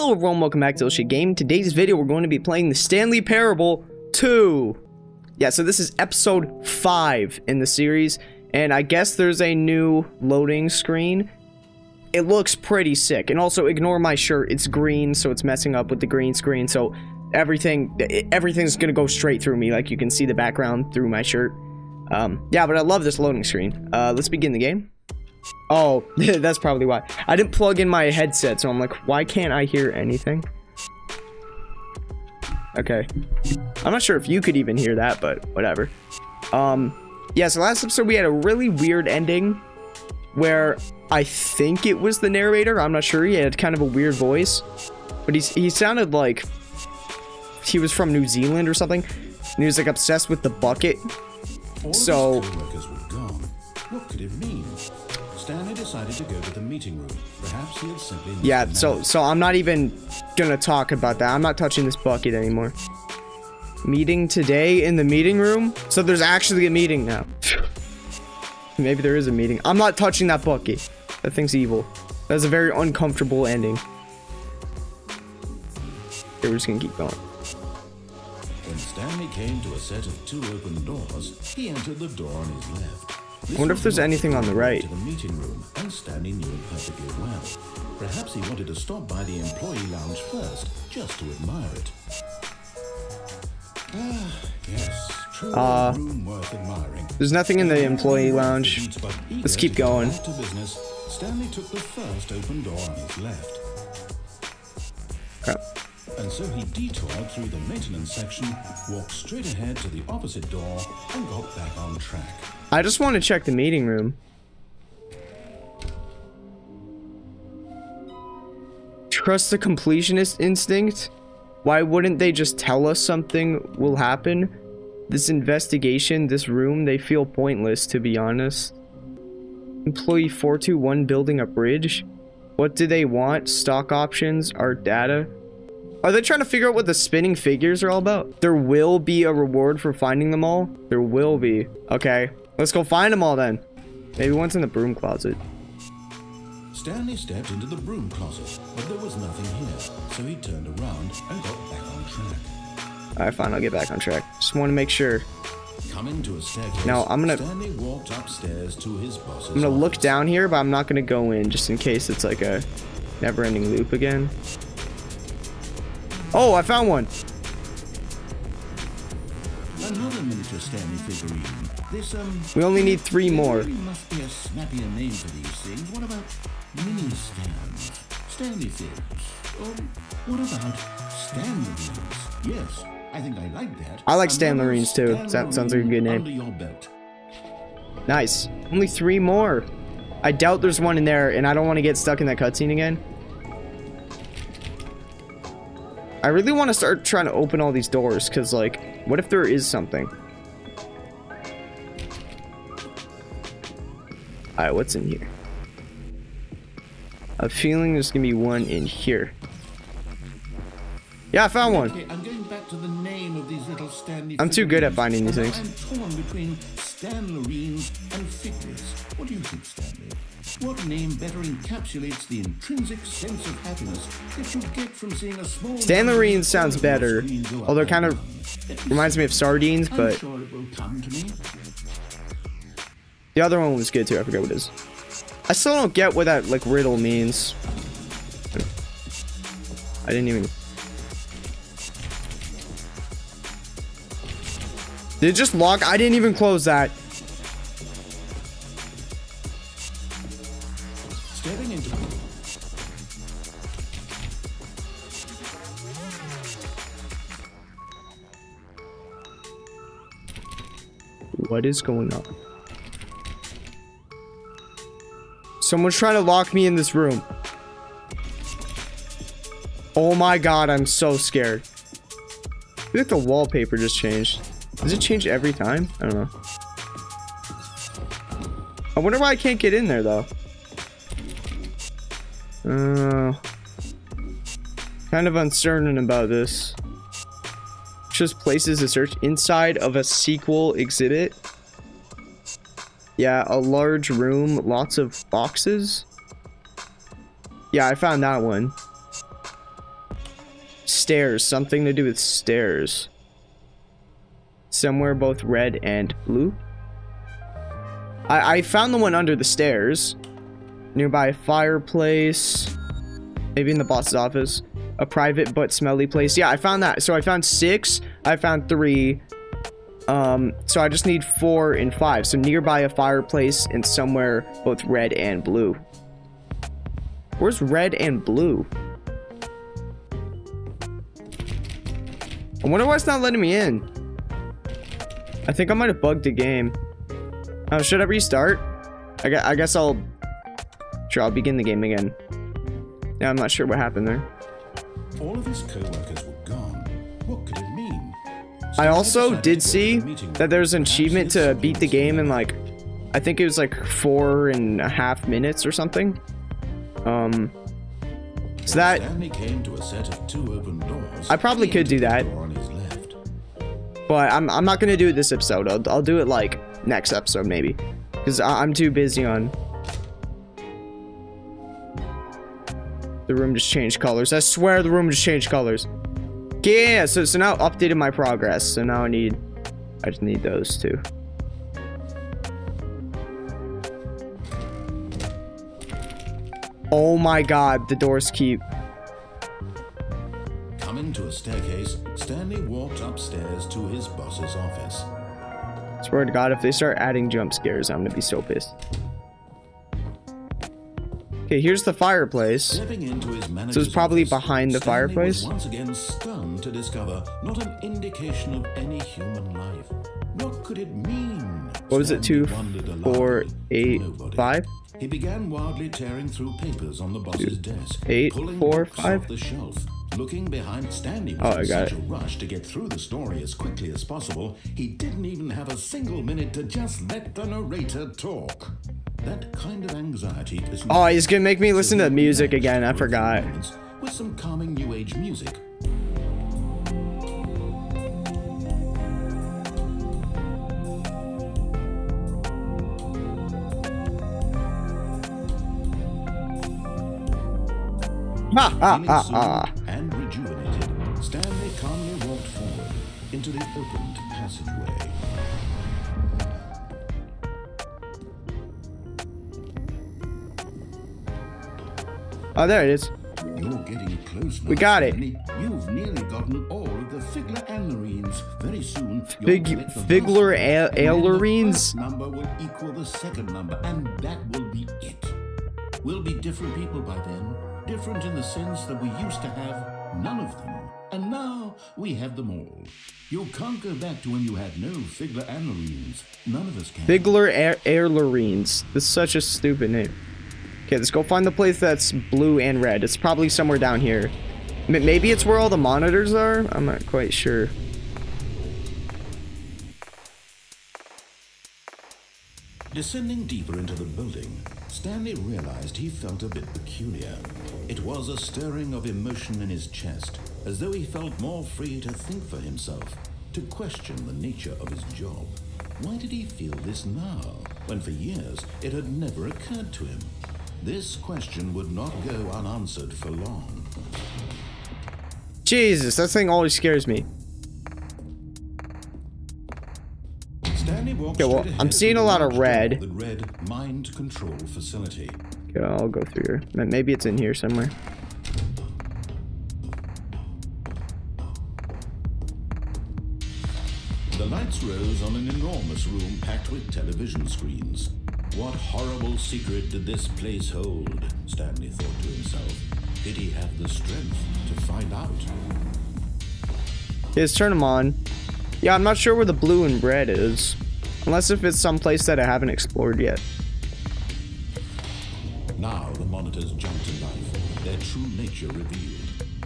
Hello everyone, welcome back to Deluxe Game. Today's video we're going to be playing the Stanley Parable 2. Yeah, so this is episode 5 in the series, and I guess there's a new loading screen. It looks pretty sick, and also ignore my shirt, it's green, so it's messing up with the green screen, so everything's gonna go straight through me, like you can see the background through my shirt. Yeah, but I love this loading screen. Let's begin the game. Oh, that's probably why. I didn't plug in my headset, so I'm like, why can't I hear anything? Okay. I'm not sure if you could even hear that, but whatever. Yeah, so last episode we had a really weird ending where I think it was the narrator. I'm not sure. He had kind of a weird voice, but he sounded like he was from New Zealand or something, and he was like obsessed with the bucket. So what could it mean? Stanley decided to go to the meeting room. Perhaps he had simply yeah, so I'm not even gonna talk about that. I'm not touching this bucket anymore. Meeting today in the meeting room? So there's actually a meeting now. Maybe there is a meeting. I'm not touching that bucket. That thing's evil. That's a very uncomfortable ending. Okay, we're just gonna keep going. When Stanley came to a set of 2 open doors, he entered the door on his left. I wonder if there's anything on the right. To the meeting room, and Stanley knew it perfectly well. Perhaps he wanted to stop by the employee lounge first, just to admire it. Yes, truly a room worth admiring. There's nothing in the employee lounge. Let's keep going. Back to business, Stanley took the first open door on his left. Crap. And so he detoured through the maintenance section, walked straight ahead to the opposite door, and got back on track. I just want to check the meeting room. Trust the completionist instinct? Why wouldn't they just tell us something will happen? This investigation, this room, they feel pointless, to be honest. Employee 421 building a bridge? What do they want? Stock options? Our data? Are they trying to figure out what the spinning figures are all about? There will be a reward for finding them all? There will be. Okay, let's go find them all then. Maybe one's in the broom closet. Stanley stepped into the broom closet, but there was nothing here, so he turned around and got back on track. Alright, fine, I'll get back on track. Just want to make sure. Coming to a staircase, now, Stanley walked upstairs to his boss's I'm gonna look office. down here, but I'm not gonna go in, just in case it's like a never-ending loop again. Oh, I found one. Another miniature Stanley figurine. This, we only need 3 more. There must be a snappier name for these things. What about mini stands? Stanley figs? Or what about Stanlerines? Yes, I think I like that. I like Stanlerines too. That sounds like a good name. Under your belt. Nice. Only 3 more. I doubt there's one in there, and I don't want to get stuck in that cutscene again. I really want to start trying to open all these doors, because, like, what if there is something? Alright, what's in here? I have a feeling there's going to be one in here. Yeah, I found one. Okay, I'm going back to the name of these little Stanley I'm too good at finding these figurines. things. I'm torn between Stanlerines and figures. What do you think, Stanley? What name better encapsulates the intrinsic sense of happiness that you get from seeing a small... Stanlerines sounds better, although it kind of reminds me of sardines, but... I'm sure it will come to me. The other one was good too, I forget what it is. I still don't get what that, like, riddle means. I didn't even... Did it just lock? I didn't even close that. Stepping into... What is going on? Someone's trying to lock me in this room. Oh my god, I'm so scared. I feel like the wallpaper just changed. Does it change every time? I don't know. I wonder why I can't get in there, though. Kind of uncertain about this. Just places to search inside of a sequel exhibit. Yeah, a large room, lots of boxes. Yeah, I found that one. Stairs. Something to do with stairs. Somewhere both red and blue. I found the one under the stairs. Nearby a fireplace. Maybe in the boss's office. A private but smelly place. Yeah, I found that. So I found 6. I found 3. So I just need 4 and 5. So nearby a fireplace and somewhere both red and blue. Where's red and blue? I wonder why it's not letting me in. I think I might have bugged the game. Oh, should I restart? I guess I'll begin the game again. Yeah, I'm not sure what happened there. All of his co-workers were gone. What could it mean? I also did see that there's an achievement to beat the game in like, I think it was like 4.5 minutes or something. So that Stanley came to a set of 2 open doors. I probably could do that, but I'm not gonna do it this episode. I'll do it like next episode maybe, because I'm too busy on. The room just changed colors. I swear the room just changed colors. Yeah, so now updated my progress. So now I just need those 2. Oh my god, the doors keep. Coming to a staircase, Stanley walked upstairs to his boss's office. Swear to god, if they start adding jump scares, I'm gonna be so pissed. Okay, here's the fireplace. Stepping into his So it's probably office, behind the Stanley fireplace. was once again stunned to discover not an indication of any human life. What could it mean? What was it? Stanley 2, wondered aloud 4, to 8, nobody. 5? He began wildly tearing through papers on the boss's desk, 8, pulling 4, books 5. off the shelf. Looking behind Stanley was Oh, I in got such it. a rush to get through the story as quickly as possible, he didn't even have a single minute to just let the narrator talk. That kind of anxiety is Oh, he's gonna make me listen to music again. I forgot. with some calming new age music. Feeling soothed and rejuvenated, Stanley calmly walked forward into the opened passageway. Oh, there it is. You're getting close now, We got it. Stanley. You've nearly gotten all of the Figler Anlerines. Very soon, Figler Ailerines? The number will equal the second number, and that will be it. We'll be different people by then. Different in the sense that we used to have none of them. And now we have them all. You can't go back to when you had no Figler Anlerines. None of us can. Figler Ailerines. That's such a stupid name. Okay, let's go find the place that's blue and red. It's probably somewhere down here. Maybe it's where all the monitors are? I'm not quite sure. Descending deeper into the building, Stanley realized he felt a bit peculiar. It was a stirring of emotion in his chest, as though he felt more free to think for himself, to question the nature of his job. Why did he feel this now, when for years it had never occurred to him? This question would not go unanswered for long. Jesus, that thing always scares me. Stanley walked Okay, well, straight ahead I'm seeing to a the lot of large door red. of the red mind control facility. Okay, I'll go through here. Maybe it's in here somewhere. The lights rose on an enormous room packed with television screens. What horrible secret did this place hold? Stanley thought to himself. Did he have the strength to find out? Okay, let's turn them on. Yeah, I'm not sure where the blue and red is. Unless if it's someplace that I haven't explored yet. Now the monitors jumped to life, their true nature revealed.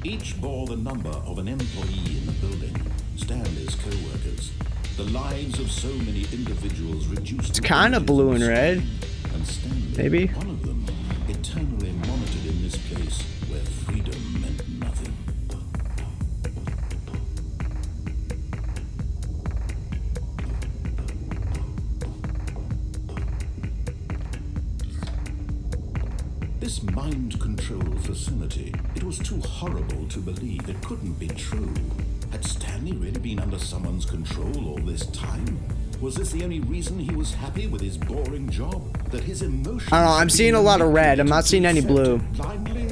Each bore the number of an employee in the building, Stanley's co-workers. The lives of so many individuals reduced. It's kind of blue and red. And Stanley, Maybe. one of them, eternally monitored in this place where freedom meant nothing. This mind mind control facility. It was too horrible to believe. It couldn't be true. Had Stanley really been under someone's control all this time? Was this the only reason he was happy with his boring job? That his emotions... I don't know, I'm seeing a lot of red. I'm not seeing any blue. Blindly?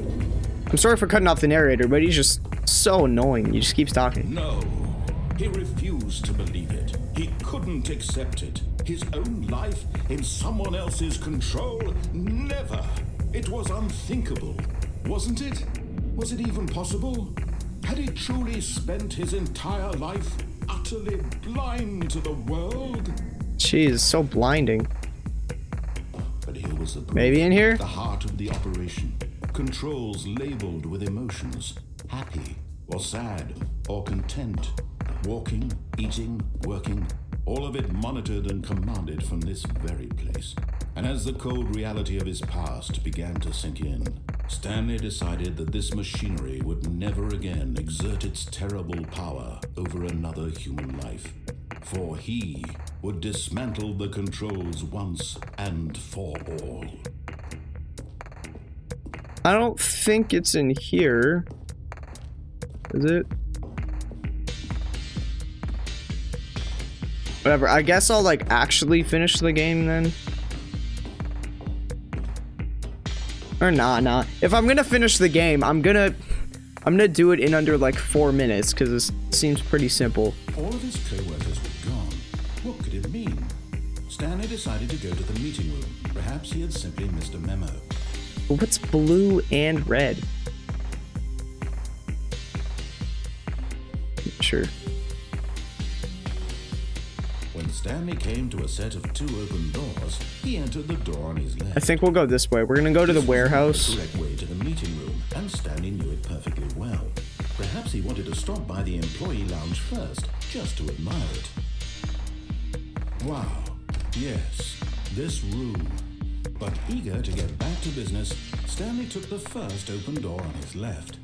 I'm sorry for cutting off the narrator, but he's just so annoying. He just keeps talking. No. He refused to believe it. He couldn't accept it. His own life in someone else's control? Never. It was unthinkable. Wasn't it? Was it even possible? Had he truly spent his entire life utterly blind to the world? Jeez, so blinding. But here was the proof. Maybe in here? The heart of the operation. Controls labeled with emotions. Happy or sad or content. Walking, eating, working. All of it monitored and commanded from this very place. And as the cold reality of his past began to sink in, Stanley decided that this machinery would never again exert its terrible power over another human life. For he would dismantle the controls once and for all. I don't think it's in here. Is it? Whatever, I guess I'll like actually finish the game then. Or nah. If I'm gonna finish the game, I'm gonna do it in under like 4 minutes because this seems pretty simple. All of his co-workers were gone. What could it mean? Stanley decided to go to the meeting room. Perhaps he had simply missed a memo. But what's blue and red? Sure. When Stanley came to a set of 2 open doors, he entered the door on his left. I think we'll go this way. We're gonna go to the warehouse. The correct way to the meeting room, and Stanley knew it perfectly well. Perhaps he wanted to stop by the employee lounge first, just to admire it. Wow, yes, this room. But eager to get back to business, Stanley took the first open door on his left.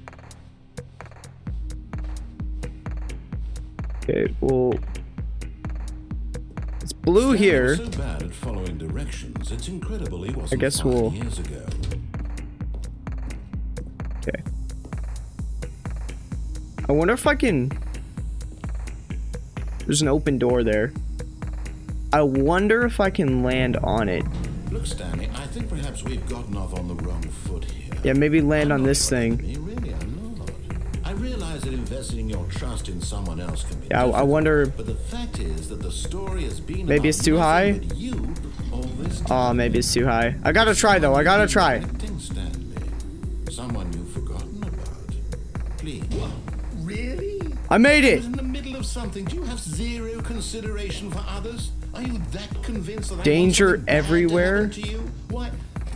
Okay, well, it's blue Stanley here. was so bad at following directions, it's incredible he wasn't I guess 5 we'll... years ago. Okay. I wonder if I can... There's an open door there. I wonder if I can land on it. Look, Stanley, I think perhaps we've gotten off on the wrong foot here. Yeah, maybe land I'm on not this sure thing. Me, really, I'm not. I realize that investing your trust in someone else can be Yeah, difficult, I wonder... but the fact is that the story has been Maybe it's too high? You all this Oh, maybe it's too high. I gotta try, though. I gotta try. Acting, Stanley. Someone you've forgotten about. Please. What? Really? I made it! In the middle of something, do you have zero consideration for others? Are you that convinced that Danger I want something bad everywhere? to happen to you? Why,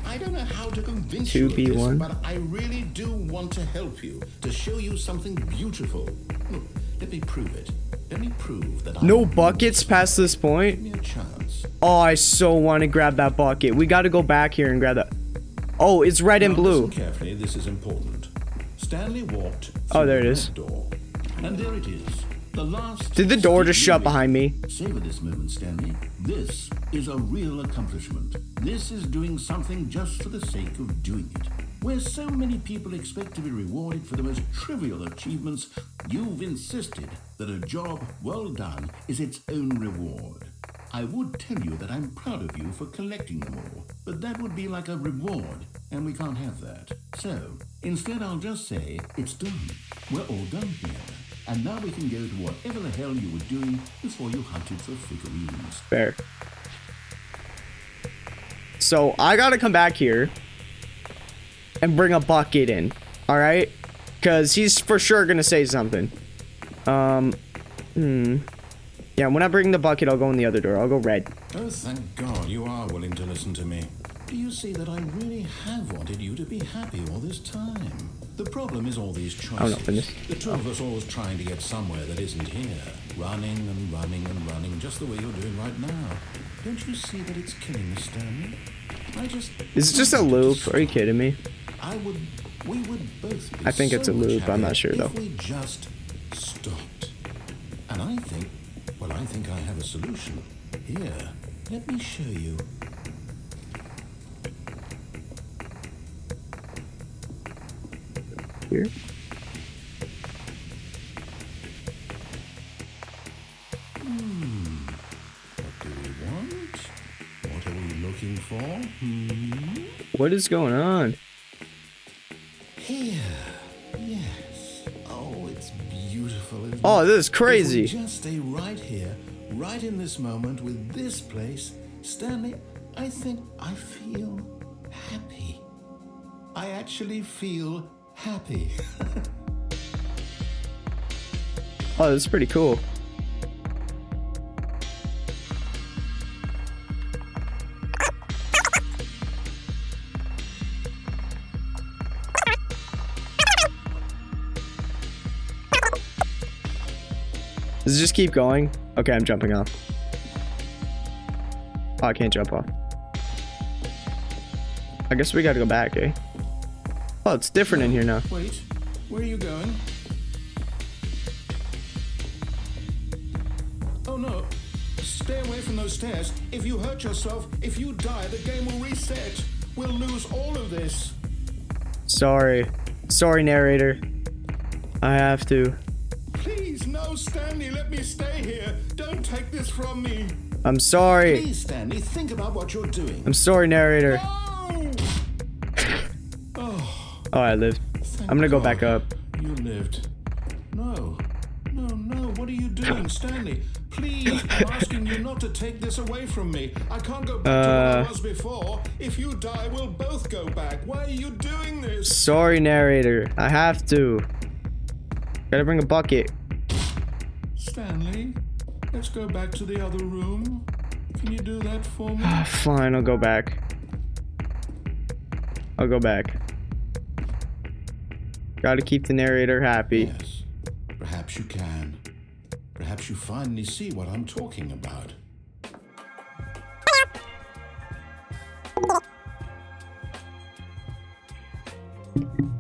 I don't know how to convince 2B1. you of this, but I really do want to help you, to show you something beautiful. Look, let me prove it. Let me prove that No buckets past this point? Give me a chance. Oh, I so want to grab that bucket. We gotta go back here and grab that. Oh, it's red and Now, blue. listen carefully, this is important. Stanley walked through Oh, there it the is. red door, and there it is. The last Did the door just step shut you behind me? Savor this moment, Stanley. This is a real accomplishment. This is doing something just for the sake of doing it. Where so many people expect to be rewarded for the most trivial achievements, you've insisted that a job well done is its own reward. I would tell you that I'm proud of you for collecting them all, but that would be like a reward, and we can't have that. So, instead I'll just say, it's done. We're all done here. And now we can go to whatever the hell you were doing before you hunted for figurines. Fair. So, I gotta come back here and bring a bucket in. Alright? Because he's for sure gonna say something. Yeah, when I bring the bucket, I'll go in the other door. I'll go red. Oh, thank God you are willing to listen to me. Do you see that I really have wanted you to be happy all this time? The problem is all these choices. I'll open this. The two of us always trying to get somewhere that isn't here. Running and running and running, just the way you're doing right now. Don't you see that it's killing us, Stanley? Is it just a loop? Are you kidding me? We would both be I think it's a so much loop. I'm not happier sure, though. if we just stopped. And I think I have a solution. Here, let me show you. here? What do we want? What are we looking for? What is going on? Here. Yes. Oh, it's beautiful. Isn't Oh, it? this is crazy. If we just stay right here, right in this moment with this place, Stanley, I think I feel happy. I actually feel happy. Oh, this is pretty cool. Does it just keep going? Okay, I'm jumping off. Oh, I can't jump off. I guess we gotta go back, eh? Oh, it's different in here now. Wait, where are you going? Oh no, stay away from those stairs. If you hurt yourself, if you die, the game will reset. We'll lose all of this. Sorry. Sorry, narrator. I have to. Please, no, Stanley, let me stay here. Don't take this from me. I'm sorry. Please, Stanley, think about what you're doing. I'm sorry, narrator. No! Oh, I lived. I'm gonna go back up. You lived. No. No, no. What are you doing, Stanley? Please, I'm asking you not to take this away from me. I can't go back to what I was before. If you die, we'll both go back. Why are you doing this? Sorry, narrator. I have to. Gotta bring a bucket. Stanley, let's go back to the other room. Can you do that for me? Fine, I'll go back. I'll go back. Gotta keep the narrator happy. Yes, perhaps you can. Perhaps you finally see what I'm talking about.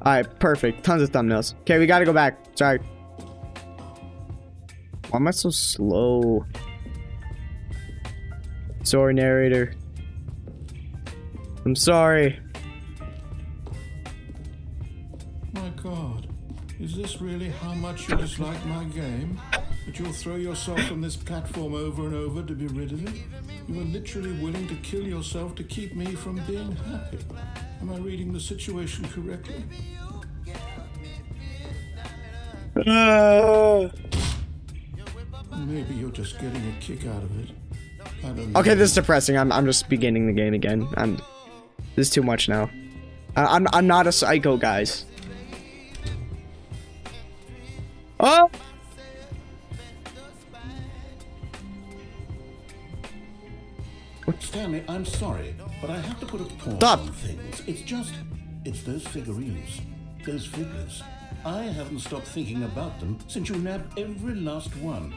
Alright, perfect. Tons of thumbnails. Okay, we gotta go back. Sorry. Why am I so slow? Sorry, narrator. I'm sorry. My God, is this really how much you dislike my game? That you'll throw yourself from this platform over and over to be rid of it? You were literally willing to kill yourself to keep me from being happy. Am I reading the situation correctly? Maybe you're just getting a kick out of it. I don't know. Okay, this is depressing. I'm just beginning the game again. This is too much now. I'm not a psycho, guys. Oh! Stanley, I'm sorry, but I have to put a pause Stop. on things. It's those figurines, those figures. I haven't stopped thinking about them since you nabbed every last one.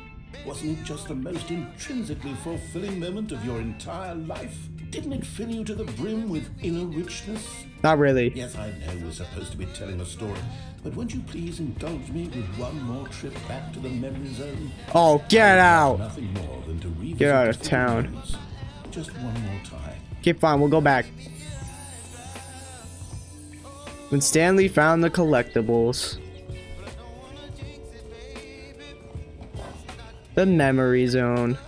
Wasn't it just the most intrinsically fulfilling moment of your entire life? Didn't it fill you to the brim with inner richness? Not really. Yes, I know we're supposed to be telling a story, but won't you please indulge me with one more trip back to the memory zone? Oh, get out! Nothing more than to revisit Get out of the town. memories. Just one more time. Okay, fine. We'll go back. When Stanley found the collectibles. The memory zone.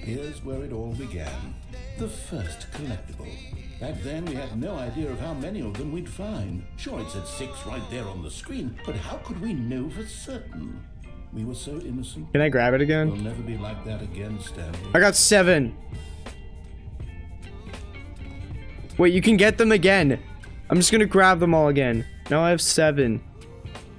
Here's where it all began. The first collectible. Back then, we had no idea of how many of them we'd find. Sure, it said 6 right there on the screen, but how could we know for certain? We were so innocent. Can I grab it We'll again? never be like that again, Stanley. I got 7. Wait, you can get them again. I'm just gonna grab them all again. Now I have 7.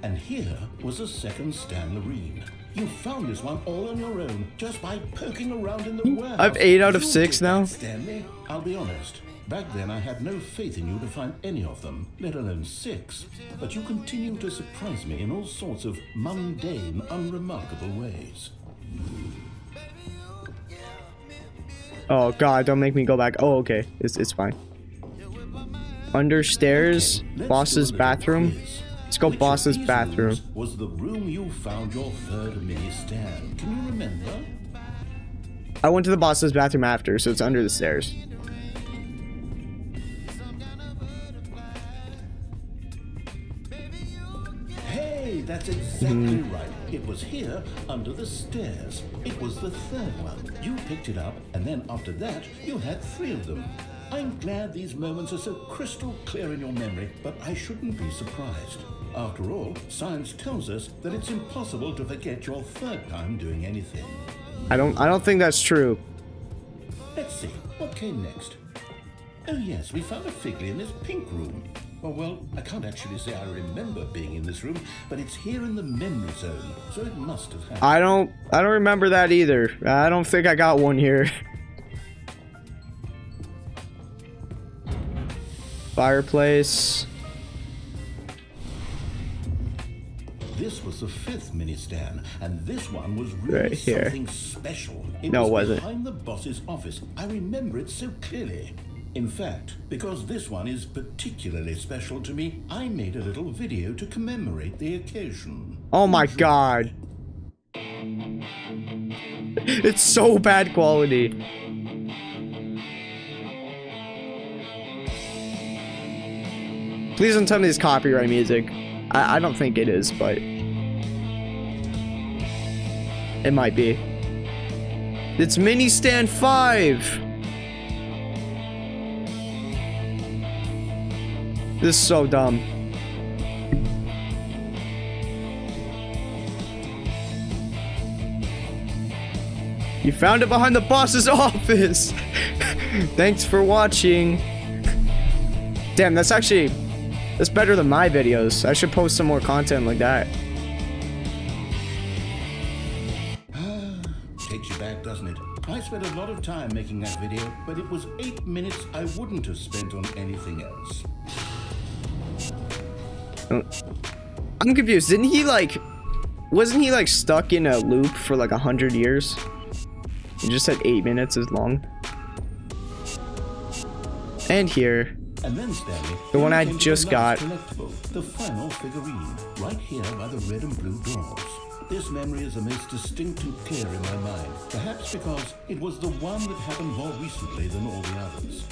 And here was a second Stanley. You found this one all on your own, just by poking around in the warehouse. I have 8 out of You 6 did now. that, Stanley. I'll be honest. Back then, I had no faith in you to find any of them, let alone 6. But you continue to surprise me in all sorts of mundane, unremarkable ways. Oh god, don't make me go back. Oh, okay. It's fine. Under stairs, Let's boss's do a little bathroom. quiz. Let's go Which of boss's these bathroom. rooms was the room you found your third mini stand? Can you remember? I went to the boss's bathroom after, so it's under the stairs. Hey, that's exactly right. It was here, under the stairs. It was the third one. You picked it up, and then after that, you had 3 of them. I'm glad these moments are so crystal clear in your memory, but I shouldn't be surprised. After all, science tells us that it's impossible to forget your 3rd time doing anything. I don't think that's true. Let's see, what came next? Oh yes, we found a Figley in this pink room. Well, I can't actually say I remember being in this room, but it's here in the memory zone, so it must have happened. I don't remember that either. I don't think I got one here. Fireplace. This was the 5th mini stand, and this one was really Right here. something special. It No, it was wasn't. behind the boss's office. I remember it so clearly. In fact, because this one is particularly special to me, I made a little video to commemorate the occasion. Oh my god. It's so bad quality. Please don't tell me it's copyright music. I don't think it is, but it might be. It's Mini Stand 5. This is so dumb. You found it behind the boss's office. Thanks for watching. Damn, that's better than my videos. I should post some more content like that. Takes you back, doesn't it? I spent a lot of time making that video, but it was 8 minutes I wouldn't have spent on anything else. I'm confused. Wasn't he like stuck in a loop for like 100 years? You just said 8 minutes is long. And here. And then, Stanley, the one I just got. The final figurine, right here by the red and blue doors. This memory is the most distinct and clear in my mind, perhaps because it was the one that happened more recently than all the others.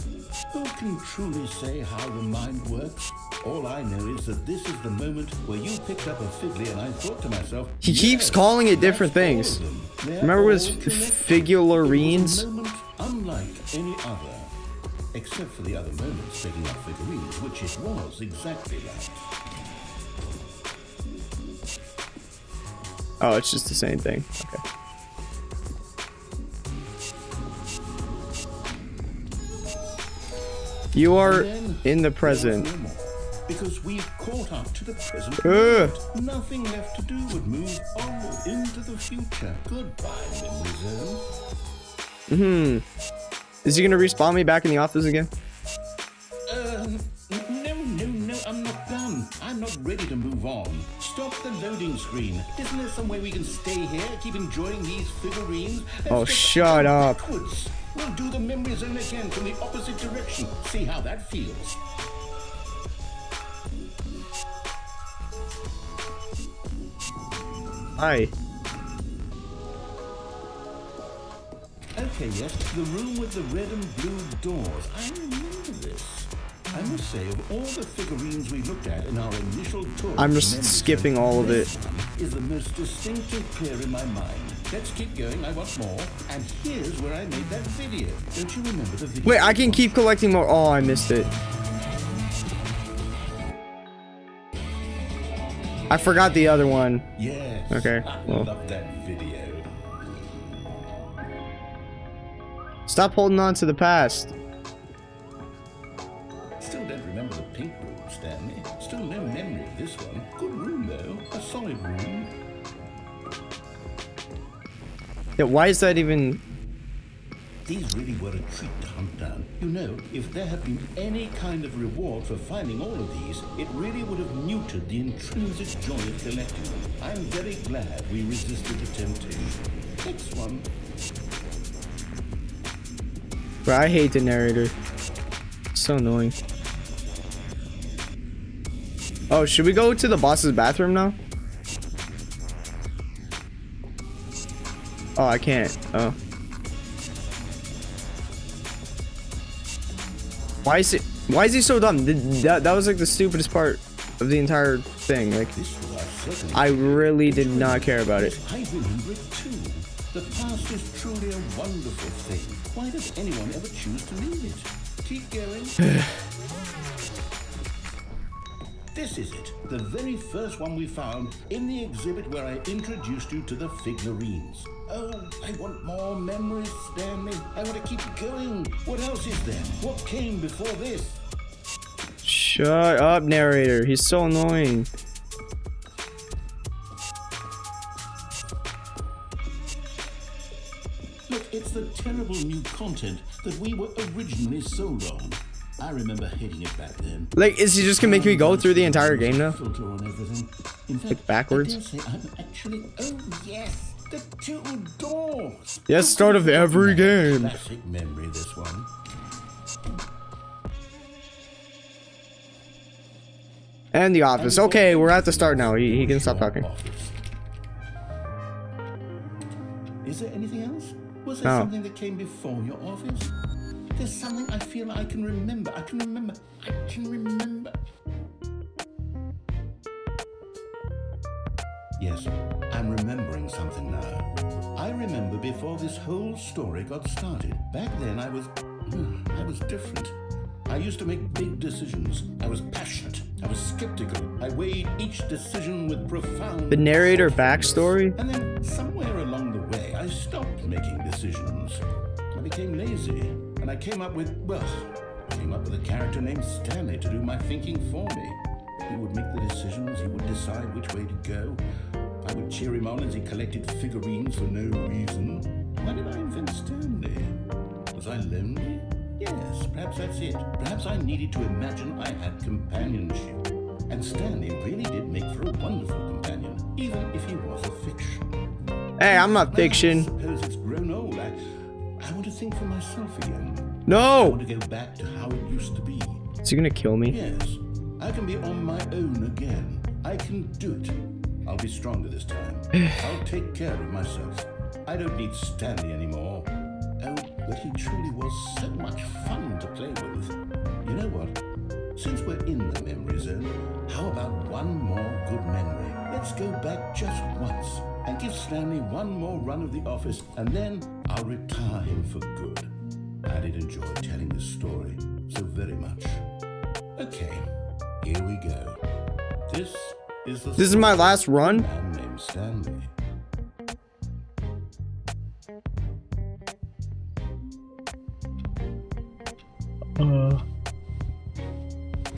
Who can truly say how the mind works? All I know is that this is the moment where you picked up a Figley and I thought to myself, he keeps calling it different things. Remember it was figurines? Unlike any other. Except for the other moments picking up figurines, which it was exactly like. Oh, it's just the same thing. Okay. You are in the present. Because we've caught up to the present moment. Nothing left to do but move onward into the future. Goodbye, memory zone. Is he gonna respawn me back in the office again? No, I'm not done. I'm not ready to move on. Stop the loading screen. Isn't there some way we can stay here, keep enjoying these figurines? Oh, shut up. Backwards. We'll do the memory zone again from the opposite direction. See how that feels. Hi. Okay, yes, the room with the red and blue doors. I remember this. I must say, of all the figurines we looked at in our initial tour, I'm just skipping all of it. This one is the most distinctly clear in my mind. Let's keep going, I want more. And here's where I made that video. Don't you remember the video? Wait, I can keep collecting more. Oh, I missed it. I forgot the other one. Yes. Okay. I Well. love that video. Stop holding on to the past. Still don't remember the pink room, Stanley. Still no memory of this one. Good room, though. A solid room. Yeah, why is that even... These really were a treat to hunt down. You know, if there had been any kind of reward for finding all of these, it really would have muted the intrinsic joy of collecting them. I'm very glad we resisted the temptation. Next one. Bro, I hate the narrator. It's so annoying. Oh, should we go to the boss's bathroom now? Oh, I can't. Oh. Why is he so dumb? That was like the stupidest part of the entire thing. Like, I really did not care about it. I remember it too. The past is truly a wonderful thing. Why does anyone ever choose to leave it? Keep going. This is it, the very first one we found in the exhibit where I introduced you to the figurines. Oh, I want more memories, Stanley. I want to keep going. What else is there? What came before this? Shut up, narrator. He's so annoying. Look, it's the terrible new content that we were originally sold on. I remember hating it back then. Like, is he just gonna make me go through the entire game now? Filter on everything. In fact, like backwards? I dare say I'm actually. Oh yes, the two doors. Yes, start of every game. Classic memory, this one. And the office. Okay, we're at the start now. He can stop talking. Is there anything else? Was there something that came before your office? There's something I feel I can remember. I can remember. Yes, I'm remembering something now. I remember before this whole story got started. Back then I was different. I used to make big decisions. I was passionate. I was skeptical. I weighed each decision with profound... The narrator backstory? And then somewhere along the way, I stopped making decisions. I became lazy. And I came up with a character named Stanley to do my thinking for me. He would make the decisions. He would decide which way to go. I would cheer him on as he collected figurines for no reason. Why did I invent Stanley? Was I lonely? Yes, perhaps that's it. Perhaps I needed to imagine I had companionship. And Stanley really did make for a wonderful companion, even if he was a fiction. Hey, I'm not fiction. I suppose it's grown old. I want to think for myself again. No! I want to go back to how it used to be. Is he gonna kill me? Yes, I can be on my own again. I can do it. I'll be stronger this time. I'll take care of myself. I don't need Stanley anymore. Oh, but he truly was so much fun to play with. You know what? Since we're in the memory zone, how about one more good memory? Let's go back just once and give Stanley one more run of the office, and then I'll retire him for good. I did enjoy telling this story so very much. Okay, here we go. This is my last run? A man named Stanley.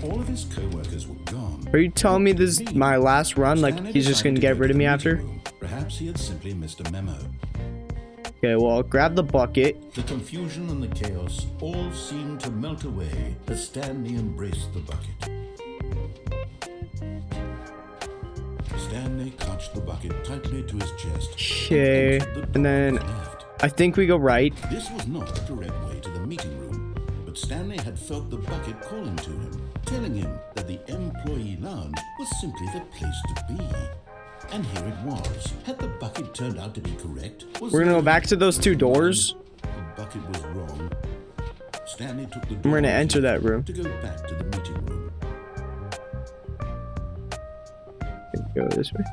All of his co-workers were gone. Are you telling me this is my last run? Like, he's just gonna get rid of me after? Perhaps he had simply missed a memo. Okay, well, grab the bucket. The confusion and the chaos all seemed to melt away as Stanley embraced the bucket. Stanley clutched the bucket tightly to his chest. Okay, and then I think we go right. This was not the correct way to the meeting room, but Stanley had felt the bucket calling to him, telling him that the employee lounge was simply the place to be. And here it was. Had the bucket turned out to be correct? We're gonna go back to those two doors. The bucket was wrong. Stanley took the door. We're gonna enter that room. To go back to the meeting room. Go this way.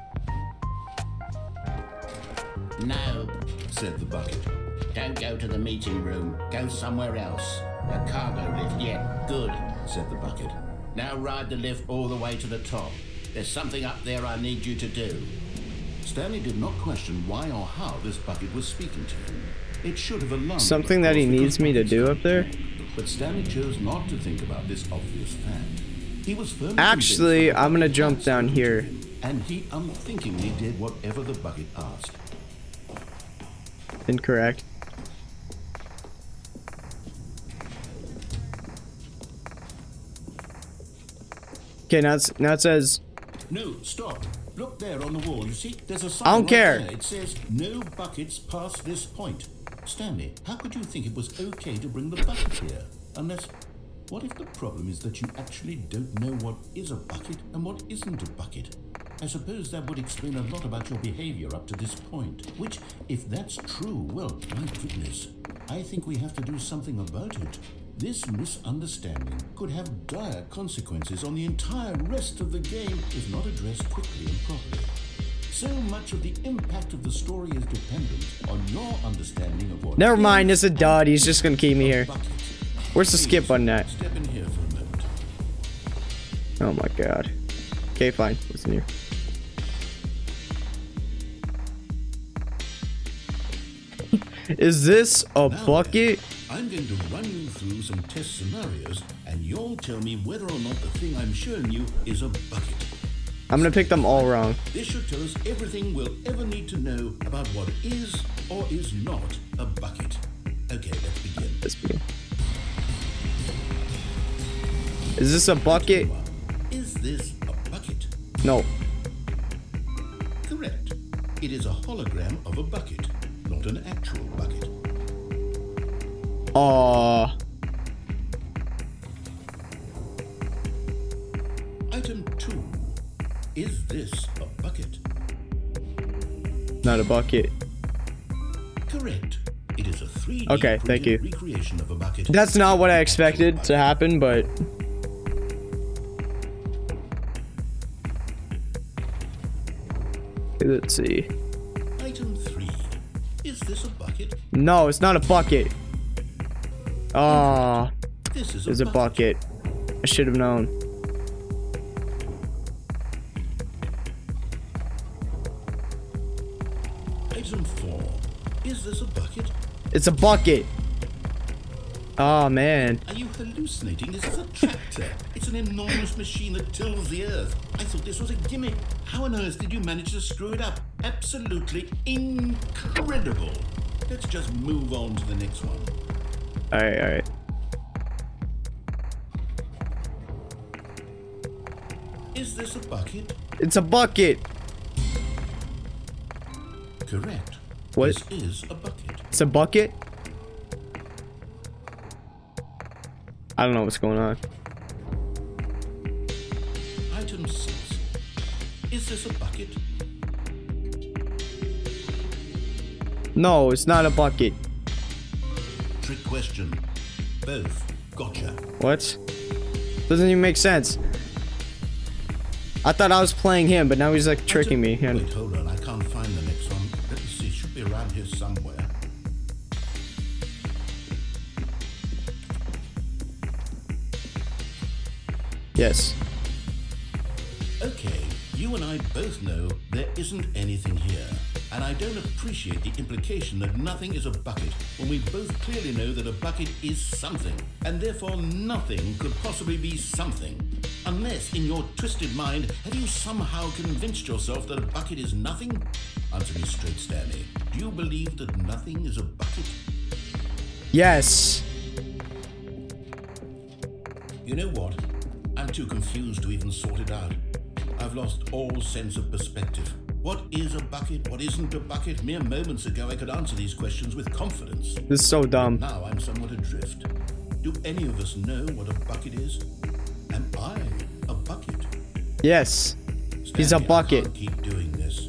No, said the bucket. Don't go to the meeting room. Go somewhere else. A cargo lift, yeah, good, said the bucket. Now ride the lift all the way to the top. There's something up there I need you to do. Stanley did not question why or how this bucket was speaking to him. It should have alarmed something that he needs me to do up there? But Stanley chose not to think about this obvious fact. He was firmly actually, I'm gonna jump down here. And he unthinkingly did whatever the bucket asked. Incorrect. Okay, now it says... No, stop. Look there on the wall. You see, there's a sign. I don't care. There. It says, no buckets past this point. Stanley, how could you think it was okay to bring the bucket here? Unless... What if the problem is that you actually don't know what is a bucket and what isn't a bucket? I suppose that would explain a lot about your behavior up to this point. Which, if that's true, well, my goodness, I think we have to do something about it. This misunderstanding could have dire consequences on the entire rest of the game if not addressed quickly and properly. So much of the impact of the story is dependent on your understanding of what. Never mind, it's a dud. He's just gonna keep me here. Where's the skip button at? Step in here for a moment. Oh my god. Okay, fine. What's in here? Is this a bucket? Then, I'm going to run you through some test scenarios, and you'll tell me whether or not the thing I'm showing you is a bucket. I'm gonna pick them all wrong. This should tell us everything we'll ever need to know about what is or is not a bucket. Okay, let's begin. Let's begin. Is this a bucket? Is this a bucket? No. Correct. It is a hologram of a bucket, not an actual bucket. Item 2. Is this a bucket? Not a bucket. Correct. It is a 3D Okay, thank you. recreation of a bucket. That's not what I expected to happen, but let's see. Item 3. Is this a bucket? No, it's not a bucket. This is It's a bucket. I should have known. Item 4. Is this a bucket? It's a bucket. Oh man. Are you hallucinating? This is a tractor. It's an enormous machine that tills the earth. I thought this was a gimmick. How on earth did you manage to screw it up? Absolutely incredible. Let's just move on to the next one. Alright, alright. Is this a bucket? It's a bucket. Correct. What? This is a bucket. It's a bucket? I don't know what's going on. Item 6. Is this a bucket? No, it's not a bucket. Trick question. Both. Gotcha. What? Doesn't even make sense. I thought I was playing him, but now he's like tricking me. Wait, hold on. I can't find the next one. Let me see. It should be around here somewhere. Yes. Okay, you and I both know there isn't anything here. And I don't appreciate the implication that nothing is a bucket when we both clearly know that a bucket is something. And therefore nothing could possibly be something. Unless, in your twisted mind, have you somehow convinced yourself that a bucket is nothing? Answer me straight, Stanley. Do you believe that nothing is a bucket? Yes. You know what? I'm too confused to even sort it out. I've lost all sense of perspective. What is a bucket? What isn't a bucket? Mere moments ago I could answer these questions with confidence. This is so dumb. Now I'm somewhat adrift. Do any of us know what a bucket is? Am I a bucket? Yes. He's a Stanley, bucket. I can't keep doing this.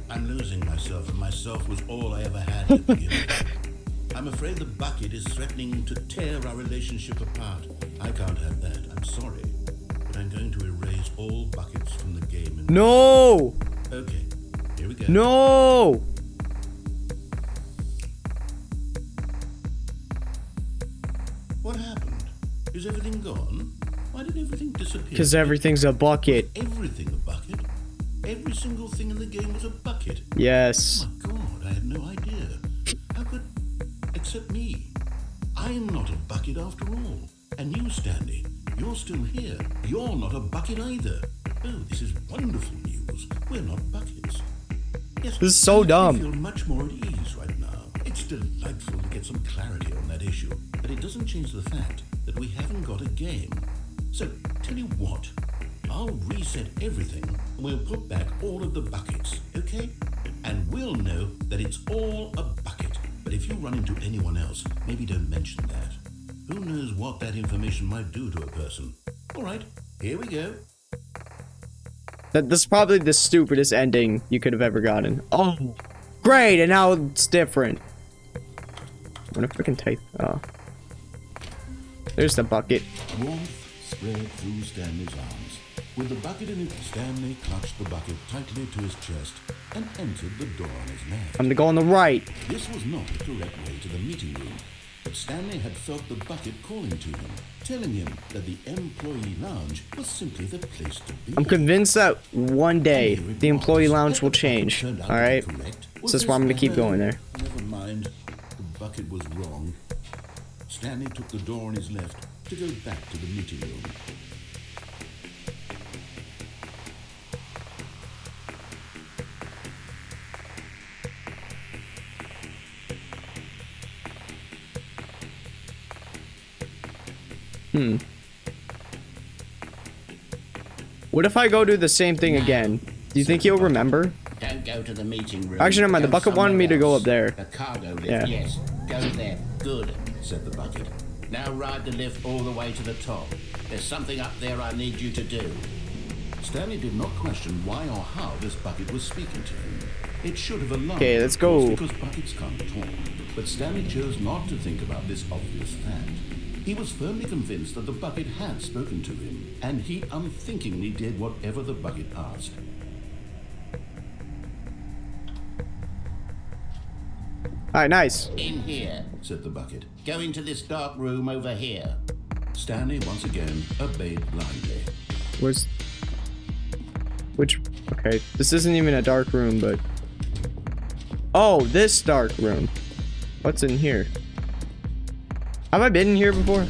I'm losing myself, and myself was all I ever had at the beginning. I'm afraid the bucket is threatening to tear our relationship apart. I can't have that. I'm sorry. But I'm going to erase all buckets from the game. No! Okay, here we go. No! What happened? Is everything gone? Why did everything disappear? Because everything's a bucket. Everything a bucket? Every single thing in the game was a bucket? Yes. Oh my god, I had no idea. How could... Except me. I'm not a bucket after all. And you, Stanley, you're still here. You're not a bucket either. Oh, this is wonderful news. We're not buckets. Yes, This is so dumb. I feel much more at ease right now. It's delightful to get some clarity on that issue, but it doesn't change the fact that we haven't got a game. So, tell you what, I'll reset everything and we'll put back all of the buckets, okay? And we'll know that it's all a bucket. But if you run into anyone else, maybe don't mention that. Who knows what that information might do to a person? All right, here we go. This is probably the stupidest ending you could have ever gotten. Oh, great, and now it's different. I wonder if I can type. Oh. There's the bucket. Warmth spread through Stanley's arms. With the bucket in it, Stanley clutched the bucket tightly to his chest and entered the door on his left. I'm to go on the right. This was not the correct way to the meeting room, but Stanley had felt the bucket calling to him, telling him that the employee lounge was simply the place to be. I'm convinced that one day the employee lounge will change. Alright? So that's why I'm gonna keep going there. Never mind. The bucket was wrong. Stanley took the door on his left to go back to the meeting room. What if I go do the same thing again? Do you think he'll remember? Don't go to the meeting room. Actually, never mind. The Go bucket wanted me to go up there. The cargo lift, Yeah. yes. Go there. Good, said the bucket. Now ride the lift all the way to the top. There's something up there I need you to do. Stanley did not question why or how this bucket was speaking to him. It should have alarmed Okay, let's him, of course, go. because buckets can't talk. But Stanley chose not to think about this obvious fact. He was firmly convinced that the bucket had spoken to him, and he unthinkingly did whatever the bucket asked. Alright, nice. In here. Said the bucket. Go into this dark room over here. Stanley once again obeyed blindly. Where's... Which... Okay, this isn't even a dark room, but... Oh, this dark room. What's in here? Have I been in here before?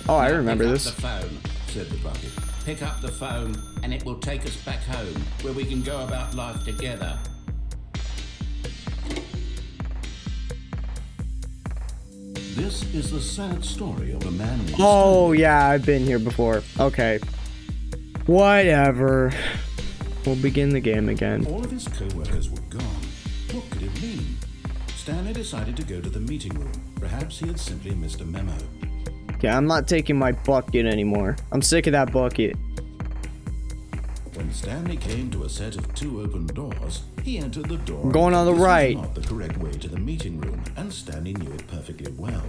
Oh, I remember this. Pick up the phone, Said the bucket. pick up the phone, and it will take us back home, where we can go about life together. This is the sad story of a man named Oh, yeah, I've been here before. Okay. Whatever. We'll begin the game again. All of his co-workers were gone. What could it mean? Stanley decided to go to the meeting room. Perhaps he had simply missed a memo. Yeah, I'm not taking my bucket anymore. I'm sick of that bucket. When Stanley came to a set of 2 open doors, he entered the door. I'm going on the This was right. not the correct way to the meeting room, and Stanley knew it perfectly well.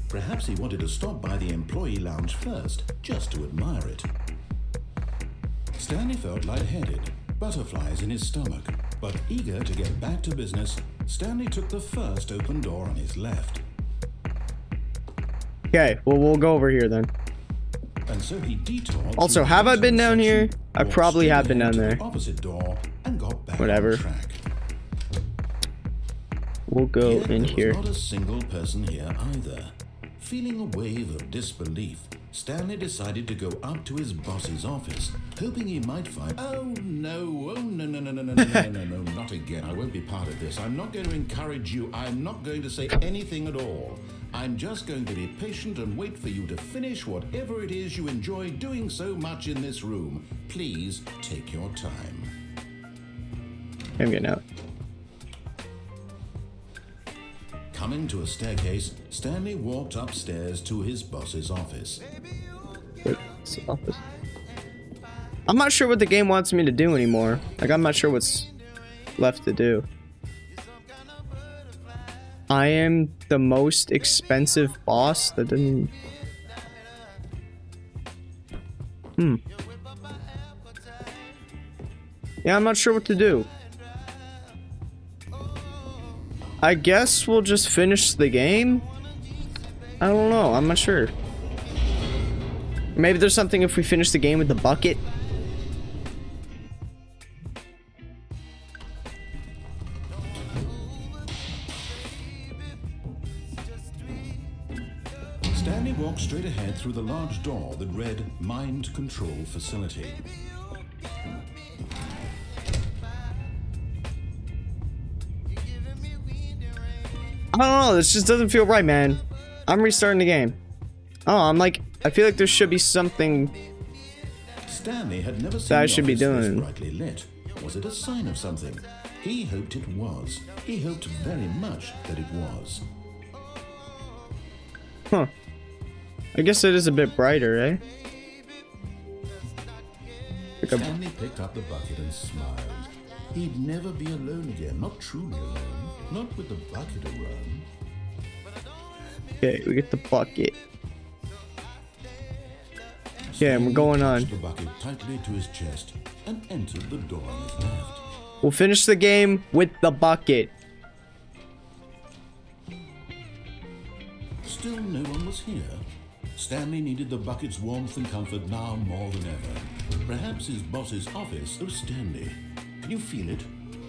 Perhaps he wanted to stop by the employee lounge first, just to admire it. Stanley felt lightheaded, butterflies in his stomach, but eager to get back to business, Stanley took the first open door on his left. Okay, well, we'll go over here then. And so he detoured. Also, through the have I been down section, here? I walked probably straight have been ahead down to the there. opposite door and got back Whatever. on track. We'll go Yet in there here. was not a single person here either. Feeling a wave of disbelief, Stanley decided to go up to his boss's office, hoping he might find... Oh no, not again. I won't be part of this. I'm not going to encourage you. I'm not going to say anything at all. I'm just going to be patient and wait for you to finish whatever it is you enjoy doing so much in this room. Please take your time. I'm getting out. Coming to a staircase, Stanley walked upstairs to his boss's office. Wait, it's the office. I'm not sure what the game wants me to do anymore. Like, I'm not sure what's left to do. I am the most expensive boss. That didn't... Yeah, I'm not sure what to do. I guess we'll just finish the game? I don't know. I'm not sure. Maybe there's something if we finish the game with the bucket. Stanley walked straight ahead through the large door that read Mind Control Facility. I don't know, this just doesn't feel right, man. I'm restarting the game. Oh, I'm like, I feel like there should be something Stanley had never seen that I the should be office this doing. brightly lit. Was it a sign of something? He hoped it was. He hoped very much that it was. Huh. I guess it is a bit brighter, eh? Like a- Stanley picked up the bucket and smiled. He'd never be alone again, not truly alone, not with the bucket around. Okay, we get the bucket. Yeah, and we're going on. The bucket tightly to his chest and entered the door on his left. We'll finish the game with the bucket. Still no one was here. Stanley needed the bucket's warmth and comfort now more than ever. Perhaps his boss's office. Oh, Stanley, can you feel it?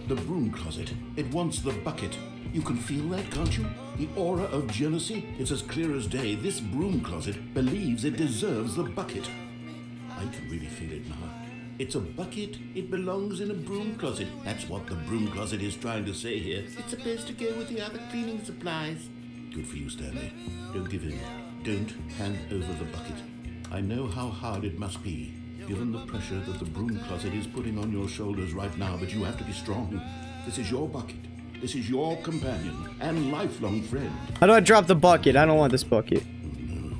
The broom closet. It wants the bucket. You can feel that, can't you? The aura of jealousy. It's as clear as day. This broom closet believes it deserves the bucket. I can really feel it now. It's a bucket. It belongs in a broom closet. That's what the broom closet is trying to say here. It's supposed to go with the other cleaning supplies. Good for you, Stanley. Don't give in. Don't hand over the bucket. I know how hard it must be, given the pressure that the broom closet is putting on your shoulders right now, but you have to be strong. This is your bucket. This is your companion and lifelong friend. How do I drop the bucket? I don't want this bucket. Oh no.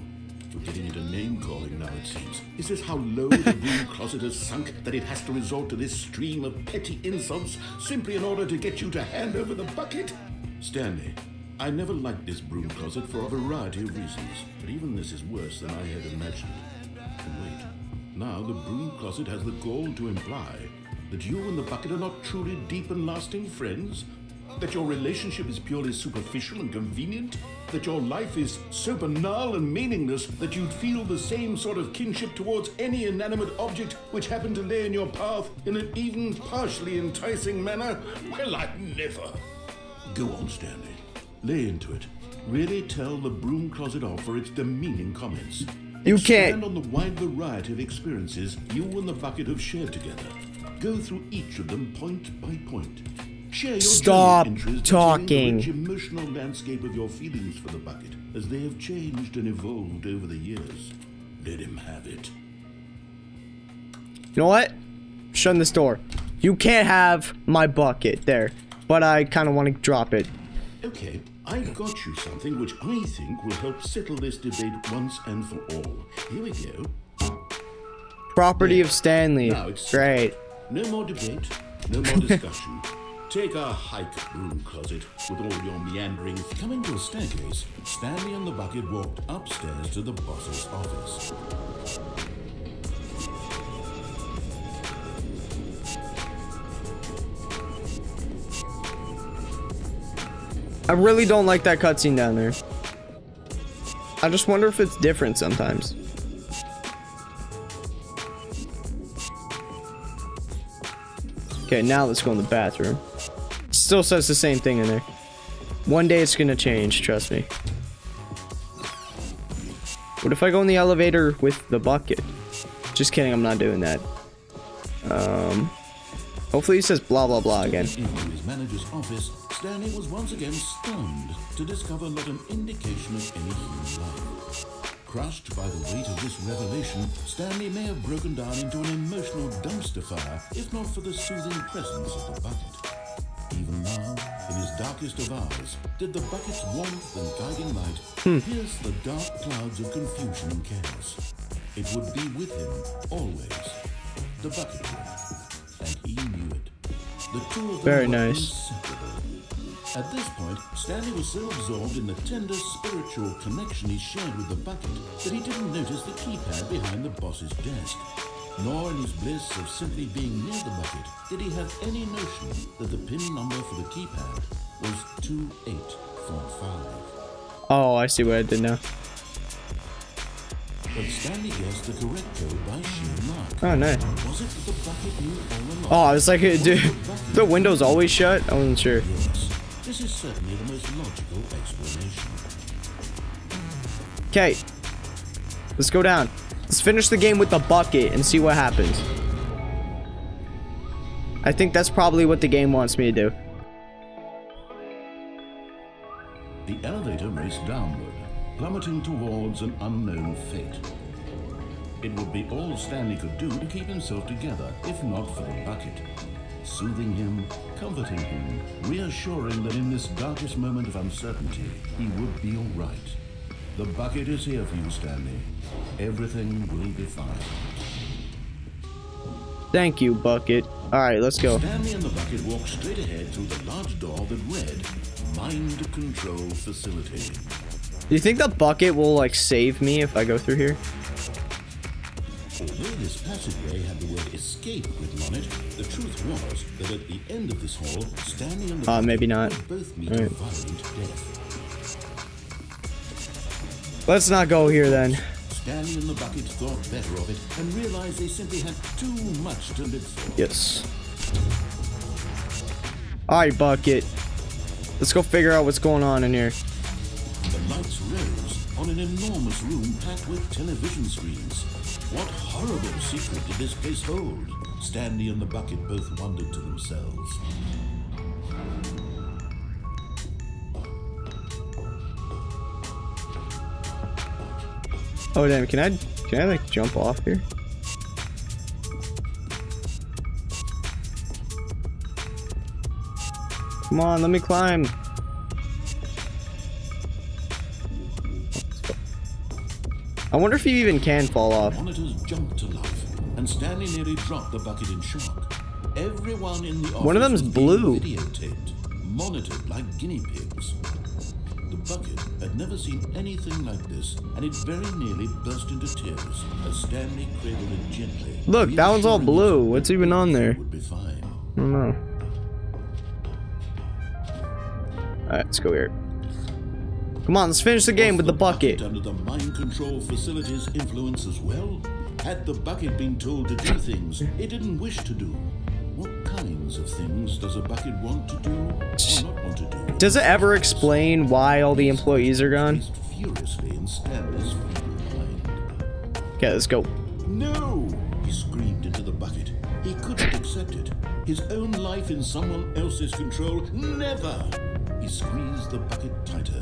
You're getting into name-calling now, it seems. Is this how low the broom closet has sunk, that it has to resort to this stream of petty insults simply in order to get you to hand over the bucket? Stanley, I never liked this broom closet for a variety of reasons, but even this is worse than I had imagined. And wait, now the broom closet has the gall to imply that you and the bucket are not truly deep and lasting friends? That your relationship is purely superficial and convenient? That your life is so banal and meaningless that you'd feel the same sort of kinship towards any inanimate object which happened to lay in your path in an even partially enticing manner? Well, I'd never. Go on, Stanley. Lay into it. Really tell the broom closet off for its demeaning comments. You can't. Expand on the wide variety of experiences you and the bucket have shared together. Go through each of them point by point. Share your Stop interest talking. in the rich emotional landscape of your feelings for the bucket as they have changed and evolved over the years. Let him have it. You know what? Shut this door. You can't have my bucket there, but I kind of want to drop it. Okay, I've got you something which I think will help settle this debate once and for all. Here we go. Property of Stanley. Now it's Great. no more debate, no more discussion. Take a hike, broom closet, with all your meanderings. Coming to a staircase, Stanley and the bucket walked upstairs to the boss's office. I really don't like that cutscene down there. I just wonder if it's different sometimes. Okay, now let's go in the bathroom. Still says the same thing in there. One day it's gonna change, trust me. What if I go in the elevator with the bucket? Just kidding, I'm not doing that. Hopefully he says blah blah blah again. Into his manager's office, Stanley was once again stunned to discover not an indication of any human life. Crushed by the weight of this revelation, Stanley may have broken down into an emotional dumpster fire, if not for the soothing presence of the bucket. Even now, in his darkest of hours, did the bucket's warmth and guiding light pierce the dark clouds of confusion and chaos. It would be with him, always. The bucket would, and he knew it. The two of them Very were nice. inseparable. At this point, Stanley was so absorbed in the tender spiritual connection he shared with the bucket that he didn't notice the keypad behind the boss's desk. Nor in his bliss of simply being near the bucket did he have any notion that the PIN number for the keypad was 2845. Oh, I see what I did now. But Stanley guessed the correct code by sheer luck. Oh, nice. Was it that the bucket knew all along? Oh, I was like, dude, the window's always shut? I wasn't sure. Yes, this is certainly the most logical explanation. Okay. Let's go down. Let's finish the game with the bucket and see what happens. I think that's probably what the game wants me to do. The elevator raced downward, plummeting towards an unknown fate. It would be all Stanley could do to keep himself together, if not for the bucket. Soothing him, comforting him, reassuring that in this darkest moment of uncertainty, he would be all right. The bucket is here for you, Stanley. Everything will be fine. Thank you, bucket. Alright, let's go. Stanley and the bucket walked straight ahead through the large door that read, Mind Control Facility. Do you think the bucket will, like, save me if I go through here? Although this passageway had the word escape written on it, the truth was that at the end of this hall, Stanley and the bucket maybe not. would both meet a violent death. Let's not go here then. Stanley and the bucket thought better of it and realized they simply had too much to live for. Yes. Alright, bucket. Let's go figure out what's going on in here. The lights rose on an enormous room packed with television screens. What horrible secret did this place hold? Stanley and the bucket both wondered to themselves. Oh damn, can I like jump off here? Come on, let me climb. I wonder if you even can fall off. Monitors jumped to life, and Stanley nearly dropped the bucket in shock. Everyone in the office One of them's was being blue. videotaped, monitored like guinea pigs. The bucket had never seen anything like this, and it very nearly burst into tears as Stanley cradled it gently. Look, that one's all blue. What's even on there? Would be fine. I don't know. Alright, let's go here. Come on, let's finish the game with the bucket. Under the mind control facility's influence as well? Had the bucket been told to do things it didn't wish to do? What kinds of things does a bucket want to do or not want to do? Does it ever explain why all the employees are gone? Furiously in Stanley's feeble mind. Okay, let's go. No! He screamed into the bucket. He couldn't accept it. His own life in someone else's control? Never! He squeezed the bucket tighter.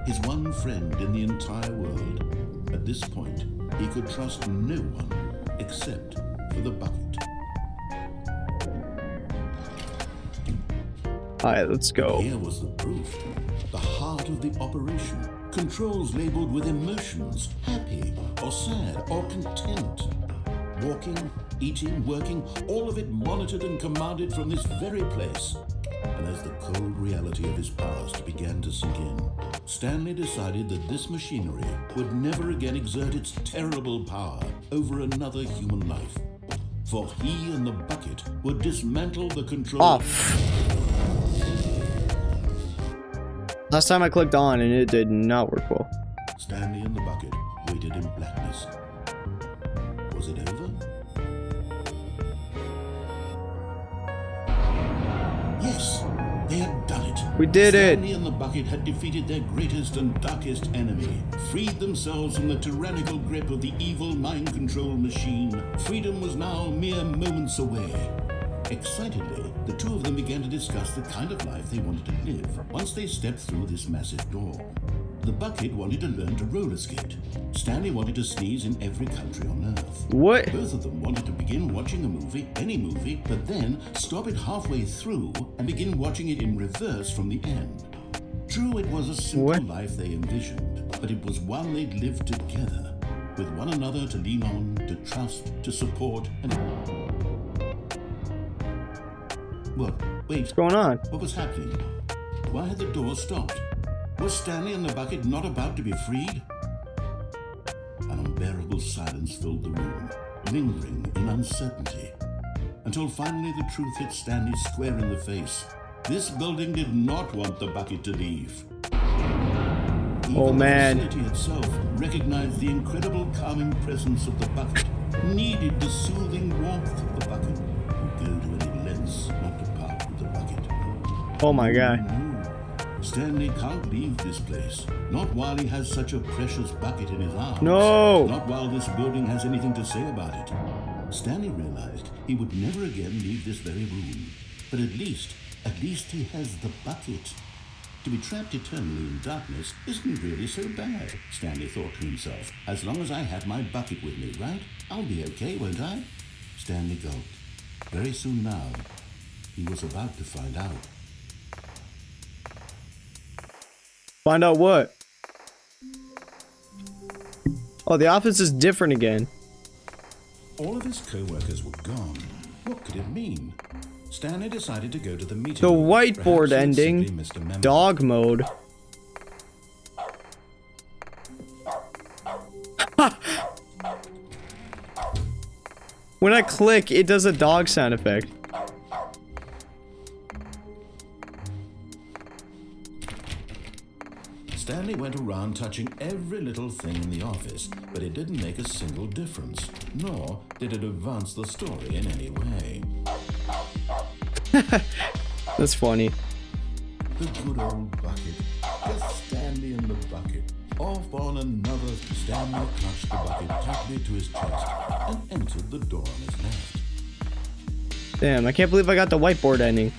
His one friend in the entire world. At this point, he could trust no one except for the bucket. Alright, let's go. Here was the proof. The heart of the operation. Controls labeled with emotions, happy or sad or content. Walking, eating, working, all of it monitored and commanded from this very place. And as the cold reality of his past began to sink in, Stanley decided that this machinery would never again exert its terrible power over another human life. For he and the bucket would dismantle the control. Off. Last time I clicked on and it did not work well. Stanley and the bucket waited in blackness. Was it over? Yes, they had done it. We did it. Stanley and the bucket had defeated their greatest and darkest enemy, freed themselves from the tyrannical grip of the evil mind control machine. Freedom was now mere moments away. Excitedly, the two of them began to discuss the kind of life they wanted to live once they stepped through this massive door. The bucket wanted to learn to roller skate. Stanley wanted to sneeze in every country on Earth. What? Both of them wanted to begin watching a movie, any movie, but then stop it halfway through and begin watching it in reverse from the end. True, it was a simple life they envisioned, but it was one they'd lived together, with one another to lean on, to trust, to support, and... What? Wait. What's going on? What was happening? Why had the door stopped? Was Stanley and the bucket not about to be freed? An unbearable silence filled the room, lingering in uncertainty, until finally the truth hit Stanley square in the face. This building did not want the bucket to leave. Even man. The facility itself recognized the incredible calming presence of the bucket, needed the soothing warmth of the bucket, would go to any lengths not to part with the bucket. Oh my god. No. Stanley can't leave this place. Not while he has such a precious bucket in his arms. No! Not while this building has anything to say about it. Stanley realized he would never again leave this very room. But at least he has the bucket. To be trapped eternally in darkness isn't really so bad, Stanley thought to himself. As long as I have my bucket with me, right? I'll be okay, won't I? Stanley gulped. Very soon now, he was about to find out. Find out what? Oh, the office is different again. All of his co-workers were gone. What could it mean? Stanley decided to go to the meeting. The whiteboard Perhaps he had ending. simply missed a memo. Dog mode. When I click, it does a dog sound effect. Stanley went around touching every little thing in the office, but it didn't make a single difference, nor did it advance the story in any way. That's funny. The good old bucket. Just Stanley and the bucket. Off on another, Stanley clutched the bucket tightly to his chest and entered the door on his left. Damn, I can't believe I got the whiteboard ending.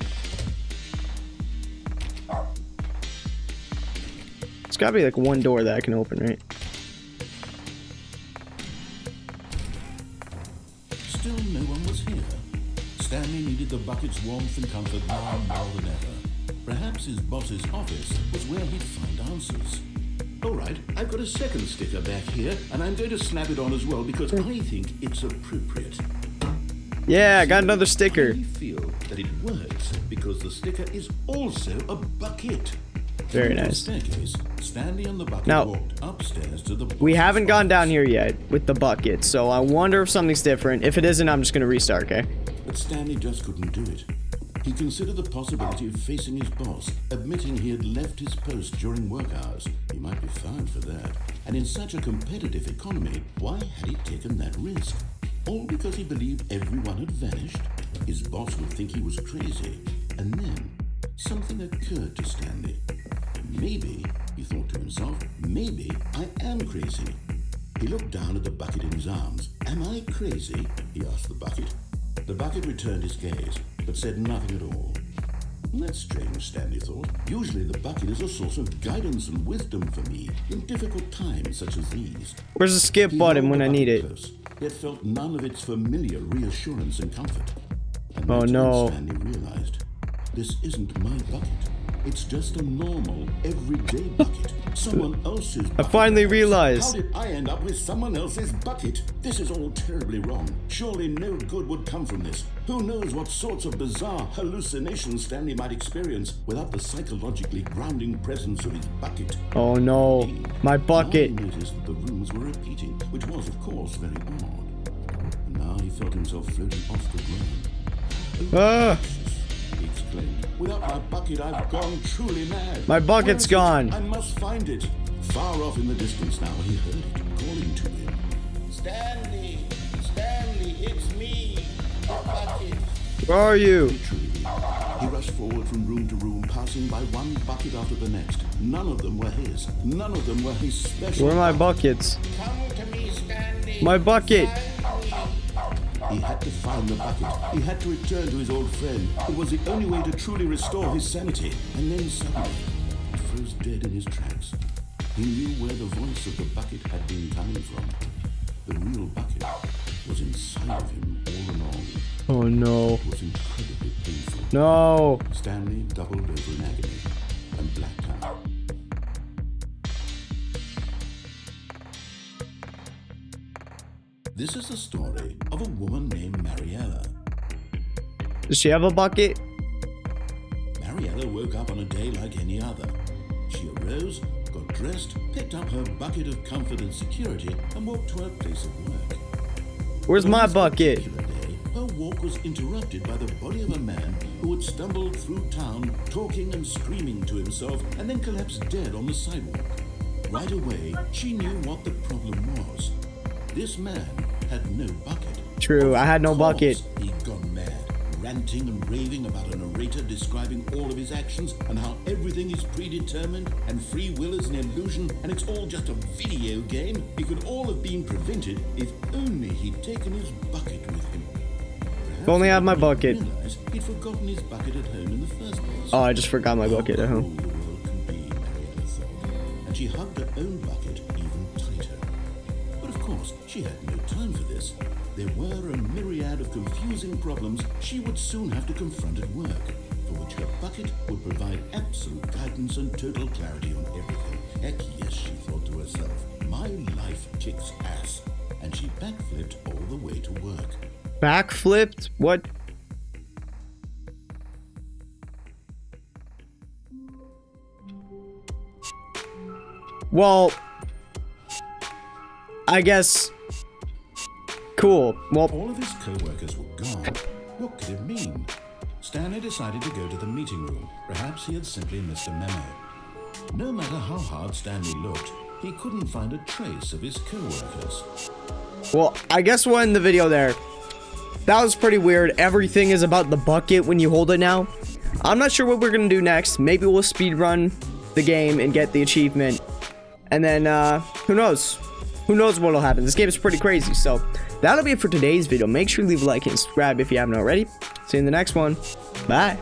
It's gotta be like one door that I can open, right? Still no one was here. Stanley needed the bucket's warmth and comfort now more than ever. Perhaps his boss's office was where he'd find answers. All right, I've got a second sticker back here, and I'm going to snap it on as well because I think it's appropriate. Yeah, I got another sticker. I feel that it works because the sticker is also a bucket. Very Through the nice. staircase, Stanley and the bucket Now, walked upstairs to the We boss's haven't gone down office. here yet with the bucket, so I wonder if something's different. If it isn't, I'm just gonna restart, okay? But Stanley just couldn't do it. He considered the possibility of facing his boss, admitting he had left his post during work hours. He might be fined for that. And in such a competitive economy, why had he taken that risk? All because he believed everyone had vanished? His boss would think he was crazy. And then, something occurred to Stanley. Maybe, he thought to himself, maybe I am crazy. He looked down at the bucket in his arms. Am I crazy? He asked the bucket. The bucket returned his gaze, but said nothing at all. That's strange, Stanley thought. Usually the bucket is a source of guidance and wisdom for me in difficult times such as these. Where's the skip He button held when the I need bucket it? close, yet felt none of its familiar reassurance and comfort. And Oh, that's no. when Stanley realized, this isn't my bucket. It's just a normal, everyday bucket. Someone else's bucket. I finally How realized. did I end up with someone else's bucket? This is all terribly wrong. Surely no good would come from this. Who knows what sorts of bizarre hallucinations Stanley might experience without the psychologically grounding presence of his bucket. Oh no, my bucket. Now he noticed that the rooms were repeating, which was, of course, very odd. And now he felt himself floating off the ground. Ah, He exclaimed, without my bucket, I've gone truly mad. My bucket's Where is it? gone. I must find it. Far off in the distance now, he heard it calling to him. Stanley! Stanley, it's me! The bucket! where are you? Truly, he rushed forward from room to room, passing by one bucket after the next. None of them were his. None of them were his special. Where are my buckets? Come to me, Stanley! My bucket. Stanley! He had to find the bucket. He had to return to his old friend. It was the only way to truly restore his sanity. And then suddenly, he froze dead in his tracks. He knew where the voice of the bucket had been coming from. The real bucket was inside of him all along. Oh no. It was incredibly painful. No. Stanley doubled over in agony and blacked out. This is the story of a woman named Mariella. Does she have a bucket? Mariella woke up on a day like any other. She arose, got dressed, picked up her bucket of comfort and security, and walked to her place of work. Where's But on my this bucket? particular day, her walk was interrupted by the body of a man who had stumbled through town, talking and screaming to himself, and then collapsed dead on the sidewalk. Right away, she knew what the problem was. This man had no bucket. True, I had no Of course, bucket. He'd gone mad, ranting and raving about a narrator describing all of his actions and how everything is predetermined and free will is an illusion and it's all just a video game. It could all have been prevented if only he'd taken his bucket with him. If only I had my Perhaps he bucket. didn't realize he'd forgotten his bucket at home in the first place. Oh, I just forgot my bucket at How home. cruel the world can be, Mariella thought, and she hugged her own bucket even tighter. But of course, she had no time for this. There were a myriad of confusing problems she would soon have to confront at work, for which her bucket would provide absolute guidance and total clarity on everything. Heck yes, she thought to herself, my life kicks ass. And she backflipped all the way to work. Backflipped? What? Well, I guess Cool. Well, All of his co-workers were gone. What could it mean? Stanley decided to go to the meeting room. Perhaps he had simply missed a memo. No matter how hard Stanley looked, he couldn't find a trace of his co-workers. well, I guess we'll end the video there. That was pretty weird. Everything is about the bucket when you hold it now. I'm not sure what we're gonna do next. Maybe we'll speedrun the game and get the achievement. And then, who knows? Who knows what'll happen? This game is pretty crazy. So, that'll be it for today's video. Make sure to leave a like and subscribe if you haven't already. See you in the next one. Bye.